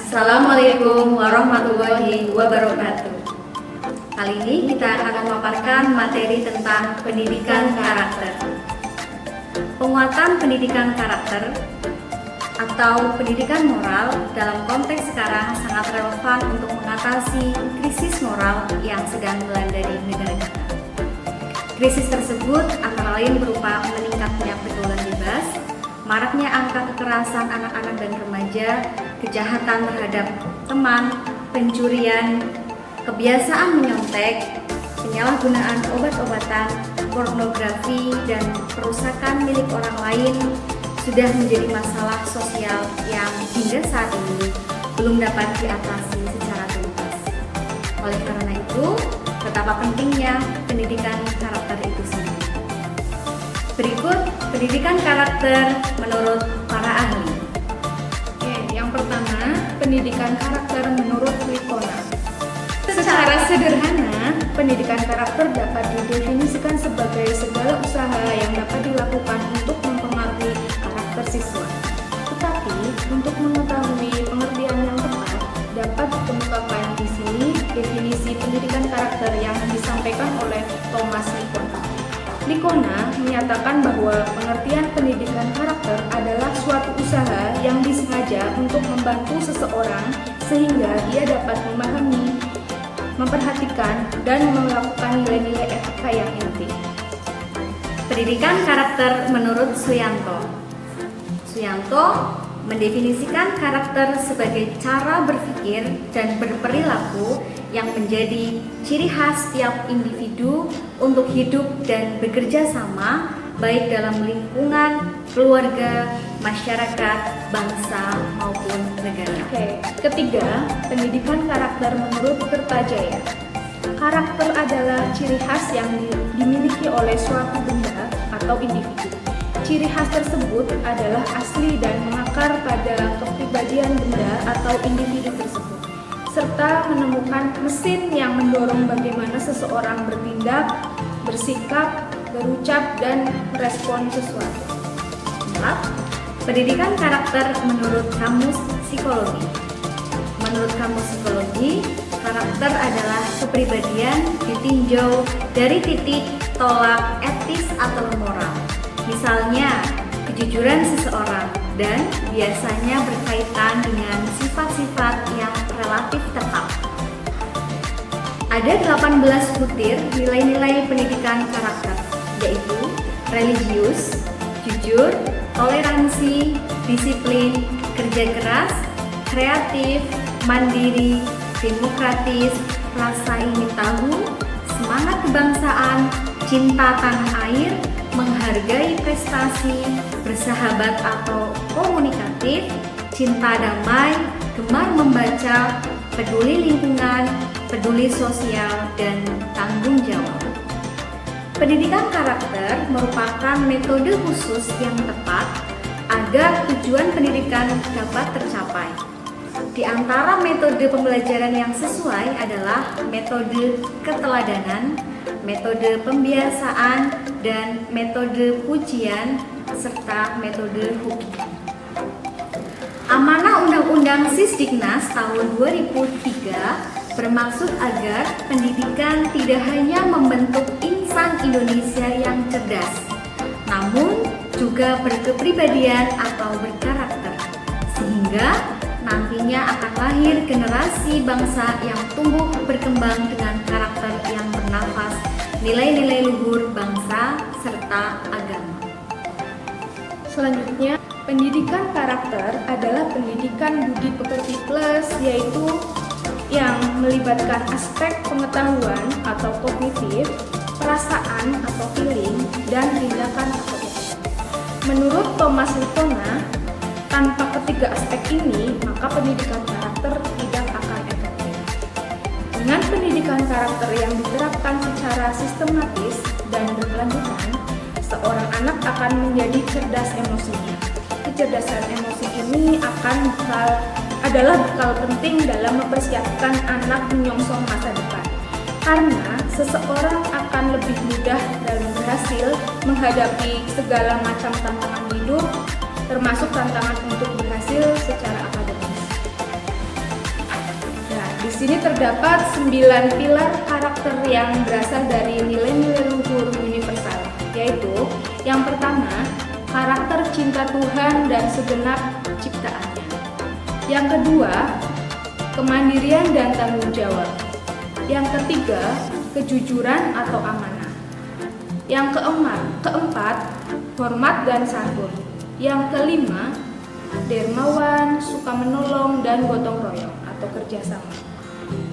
Assalamualaikum warahmatullahi wabarakatuh. Kali ini kita akan memaparkan materi tentang pendidikan karakter. Penguatan pendidikan karakter atau pendidikan moral dalam konteks sekarang sangat relevan untuk mengatasi krisis moral yang sedang melanda di negara kita. Krisis tersebut antara lain berupa meningkatnya pergaulan bebas, maraknya angka kekerasan anak-anak dan remaja, kejahatan terhadap teman, pencurian, kebiasaan menyontek, penyalahgunaan obat-obatan, pornografi, dan perusakan milik orang lain sudah menjadi masalah sosial yang hingga saat ini belum dapat diatasi secara tuntas. Oleh karena itu, betapa pentingnya pendidikan karakter itu sendiri. Berikut pendidikan karakter menurut para ahli. Yang pertama, pendidikan karakter menurut Likona. Secara sederhana, pendidikan karakter dapat didefinisikan sebagai segala usaha yang dapat dilakukan untuk mempengaruhi karakter siswa. Tetapi, untuk mengetahui pengertian yang tepat, dapat dikemukakan di sini definisi pendidikan karakter yang disampaikan oleh Thomas Likona. Likona menyatakan bahwa pengertian pendidikan karakter adalah suatu usaha yang disengaja untuk membantu seseorang sehingga ia dapat memahami, memperhatikan, dan melakukan nilai-nilai etika yang inti. Pendidikan karakter menurut Suyanto. Suyanto mendefinisikan karakter sebagai cara berpikir dan berperilaku yang menjadi ciri khas tiap individu untuk hidup dan bekerja sama baik dalam lingkungan, keluarga, masyarakat, bangsa, maupun negara. Ketiga, pendidikan karakter menurut Kertajaya. Karakter adalah ciri khas yang dimiliki oleh suatu benda atau individu. Ciri khas tersebut adalah asli dan mengakar pada kepribadian benda atau individu tersebut, serta menemukan mesin yang mendorong bagaimana seseorang bertindak, bersikap, berucap, dan merespon sesuatu. 4. Pendidikan karakter menurut Kamus Psikologi. Menurut Kamus Psikologi, karakter adalah kepribadian ditinjau dari titik tolak etis atau moral. Misalnya, kejujuran seseorang dan biasanya berkaitan dengan sifat-sifat yang relatif tetap. Ada 18 butir nilai-nilai pendidikan karakter, yaitu religius, jujur, toleransi, disiplin, kerja keras, kreatif, mandiri, demokratis, rasa ingin tahu, semangat kebangsaan, cinta tanah air, menghargai prestasi, bersahabat atau komunikatif, cinta damai, gemar membaca, peduli lingkungan, peduli sosial, dan tanggung jawab. Pendidikan karakter merupakan metode khusus yang tepat agar tujuan pendidikan dapat tercapai. Di antara metode pembelajaran yang sesuai adalah metode keteladanan, metode pembiasaan, dan metode pujian, serta metode hukum. Amanah Undang-Undang Sisdiknas tahun 2003 bermaksud agar pendidikan tidak hanya membentuk insan Indonesia yang cerdas, namun juga berkepribadian atau berkarakter, sehingga nantinya akan lahir generasi bangsa yang tumbuh berkembang dengan karakter yang bernafas nilai-nilai luhur bangsa serta agama. Selanjutnya, pendidikan karakter adalah pendidikan budi pekerti plus, yaitu yang melibatkan aspek pengetahuan atau kognitif, perasaan atau feeling, dan tindakan atau action. Menurut Thomas Likona, tanpa ketiga aspek ini, maka pendidikan karakter tidak akan efektif. Dengan pendidikan karakter yang diterapkan secara sistematis dan berkelanjutan, seorang anak akan menjadi cerdas emosinya. Kecerdasan emosi ini adalah bekal penting dalam mempersiapkan anak menyongsong masa depan. Karena seseorang akan lebih mudah dalam berhasil menghadapi segala macam tantangan hidup, termasuk tantangan untuk berhasil secara akademis. sini terdapat 9 pilar karakter yang berasal dari nilai-nilai luhur universal, yaitu yang pertama, karakter cinta Tuhan dan segenap ciptaannya. Yang kedua, kemandirian dan tanggung jawab. Yang ketiga, kejujuran atau amanah. Yang keempat, hormat dan santun. Yang kelima, dermawan, suka menolong dan gotong royong atau kerjasama.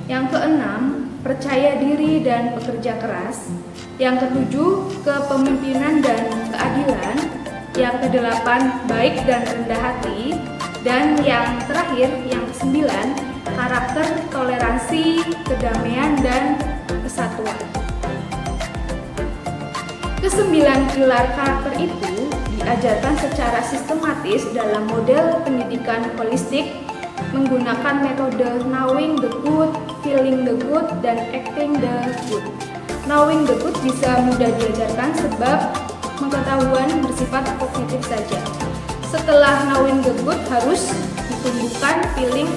Yang keenam, percaya diri dan pekerja keras. Yang ketujuh, kepemimpinan dan keadilan. Yang kedelapan, baik dan rendah hati. Dan yang terakhir, yang kesembilan, karakter toleransi, kedamaian, dan kesatuan. Kesembilan pilar karakter itu diajarkan secara sistematis dalam model pendidikan holistik menggunakan metode knowing the good, feeling the good, dan acting the good. Knowing the good bisa mudah diajarkan sebab pengetahuan bersifat kognitif saja. Setelah knowing the good harus ditumbuhkan feeling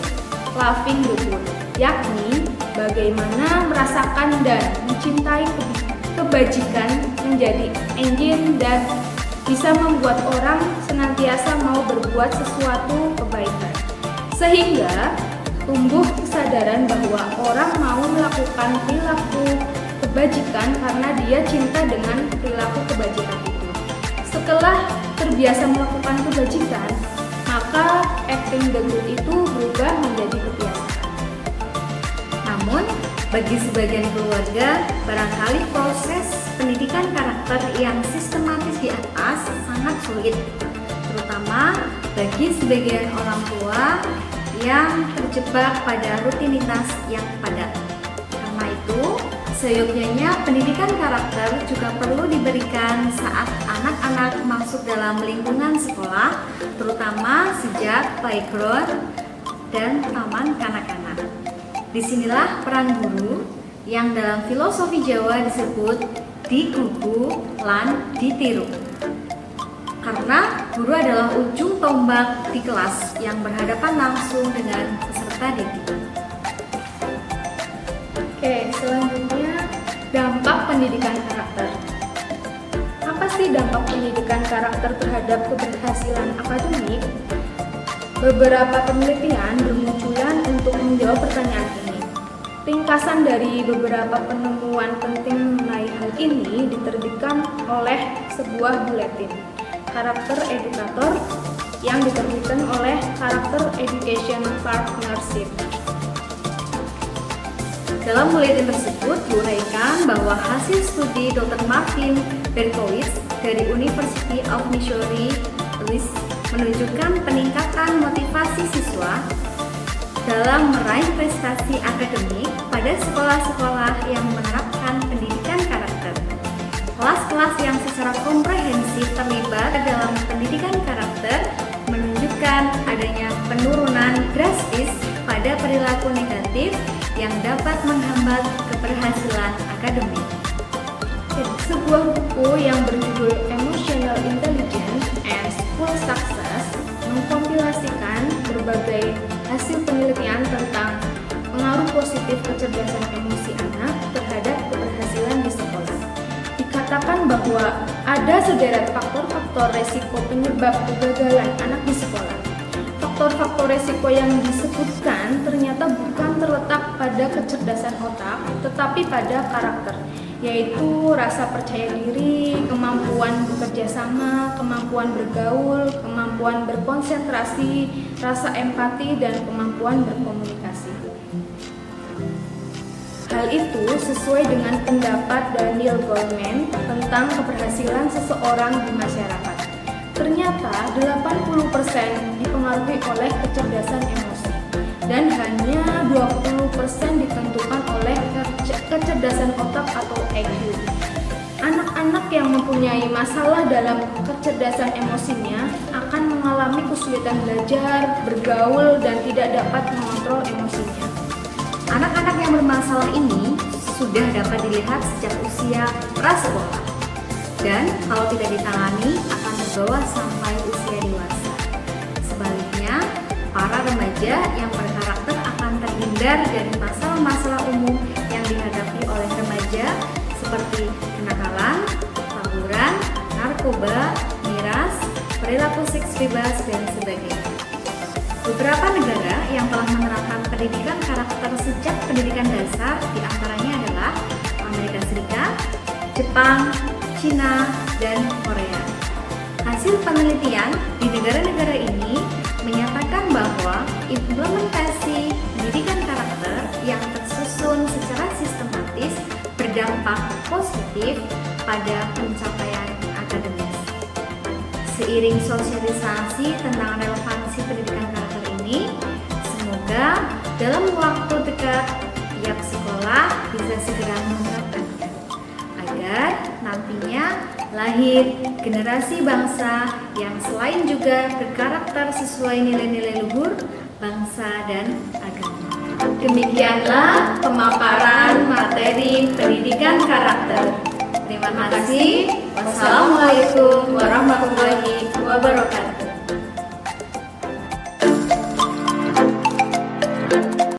loving the good, yakni bagaimana merasakan dan mencintai kebajikan menjadi engine dan bisa membuat orang senantiasa mau berbuat sesuatu kebaikan. Sehingga tumbuh kesadaran bahwa orang mau melakukan perilaku kebajikan karena dia cinta dengan perilaku kebajikan itu. Setelah terbiasa melakukan kebajikan, maka acting the good itu berubah menjadi kebiasaan. Namun, bagi sebagian keluarga, barangkali proses pendidikan karakter yang sistematis di atas sangat sulit, terutama bagi sebagian orang tua yang terjebak pada rutinitas yang padat. Karena itu, seyogyanya pendidikan karakter juga perlu diberikan saat anak-anak masuk dalam lingkungan sekolah, terutama sejak playgroup dan taman kanak-kanak. Disinilah peran guru yang dalam filosofi Jawa disebut digugu lan ditiru. Karena guru adalah ujung tombak di kelas yang berhadapan langsung dengan peserta didik. Oke, selanjutnya dampak pendidikan karakter. Apa sih dampak pendidikan karakter terhadap keberhasilan akademik? Beberapa penelitian bermunculan untuk menjawab pertanyaan ini. Ringkasan dari beberapa penemuan penting mengenai hal ini diterbitkan oleh sebuah buletin karakter edukator yang diterbitkan oleh Karakter Education Partnership. Dalam buletin tersebut diuraikan bahwa hasil studi Dr. Martin Berkowitz dari University of Missouri menunjukkan peningkatan motivasi siswa dalam meraih prestasi akademik pada sekolah-sekolah yang menerapkan pendidikan karakter. Kelas-kelas yang secara komprehensif terlibat dalam pendidikan karakter menunjukkan adanya penurunan drastis pada perilaku negatif yang dapat menghambat keberhasilan akademik. Sebuah buku yang berjudul Emotional Intelligence and School Success mengkompilasikan berbagai hasil penelitian tentang pengaruh positif kecerdasan emosi anak terhadap keberhasilan di sekolah. Dikatakan bahwa ada sederet faktor-faktor resiko penyebab kegagalan anak di sekolah. Faktor-faktor resiko yang disebutkan ternyata bukan terletak pada kecerdasan otak, tetapi pada karakter, yaitu rasa percaya diri, kemampuan bekerja sama, kemampuan bergaul, kemampuan berkonsentrasi, rasa empati, dan kemampuan berkomunikasi. Hal itu sesuai dengan pendapat Daniel Goleman tentang keberhasilan seseorang di masyarakat. Ternyata 80% dipengaruhi oleh kecerdasan emosi dan hanya 20% ditentukan oleh kecerdasan otak atau IQ. Anak-anak yang mempunyai masalah dalam kecerdasan emosinya akan mengalami kesulitan belajar, bergaul, dan tidak dapat mengontrol emosinya. Anak-anak yang bermasalah ini sudah dapat dilihat sejak usia prasekolah dan kalau tidak ditangani akan terbawa sampai usia dewasa. Sebaliknya, para remaja yang berkarakter akan terhindar terhindar dari masalah-masalah umum yang dihadapi oleh remaja seperti kenakalan, tawuran, narkoba, miras, perilaku seks bebas, dan sebagainya. Beberapa negara yang telah menerapkan pendidikan karakter sejak pendidikan dasar diantaranya adalah Amerika Serikat, Jepang, Cina, dan Korea. Hasil penelitian di negara-negara ini menyatakan bahwa implementasi pendidikan karakter yang tersusun secara sistematis berdampak positif pada pencapaian akademis. Seiring sosialisasi tentang relevansi pendidikan karakter ini, semoga dalam waktu dekat tiap sekolah bisa segera menerapkannya, agar nantinya lahir generasi bangsa yang selain juga berkarakter sesuai nilai-nilai luhur bangsa dan agama. Demikianlah pemaparan materi pendidikan karakter. Terima kasih. Wassalamualaikum warahmatullahi wabarakatuh.